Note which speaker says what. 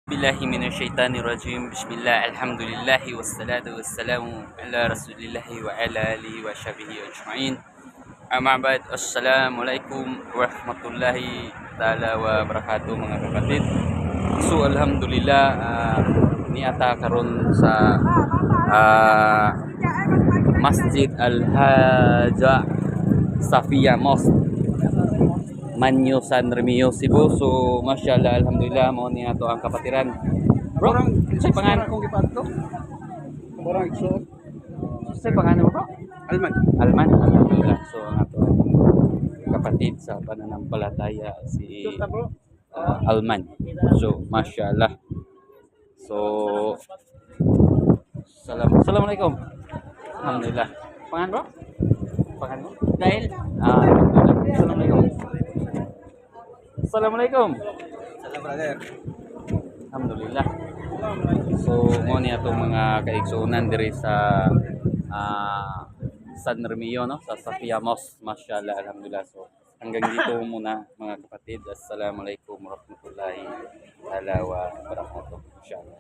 Speaker 1: Billahi minasyaitanirrajim. Bismillah, alhamdulillahi, wassalatu wassalamu ala rasulillahi wa ala alihi wa sahbihi ajma'in. Amma ba'd, assalamualaikum warahmatullahi ta'ala wa barakatuh mga kapatid. So alhamdulillah, niata karon sa Masjid Al-Haja Safia Mosque, Manyo, San Remio, Cebu. So, mashallah, alhamdulillah, mo ni ato ang kapatiran. Bro, sa pangalan kong ipadto?
Speaker 2: Orang ikso
Speaker 1: Sa pangalan mo, bro?
Speaker 2: Alman.
Speaker 1: Alman, alhamdulillah. So, ang ato ang kapatid sa pananampalataya si
Speaker 2: Bro.
Speaker 1: Alman. So, mashallah. So, Assalamualaikum. Alhamdulillah. Pangalan, bro? Pangalan mo? Dahil? Alhamdulillah. Assalamualaikum. Assalamualaikum.
Speaker 2: Salam brother.
Speaker 1: Alhamdulillah. So, mo ni atong mga kaigsunan diri sa San Remio, no? Sa Safia Mosque. Mashallah, alhamdulillah. So, hanggang dito muna mga kapatid. Assalamualaikum warahmatullahi wa barakatuh. Inshallah.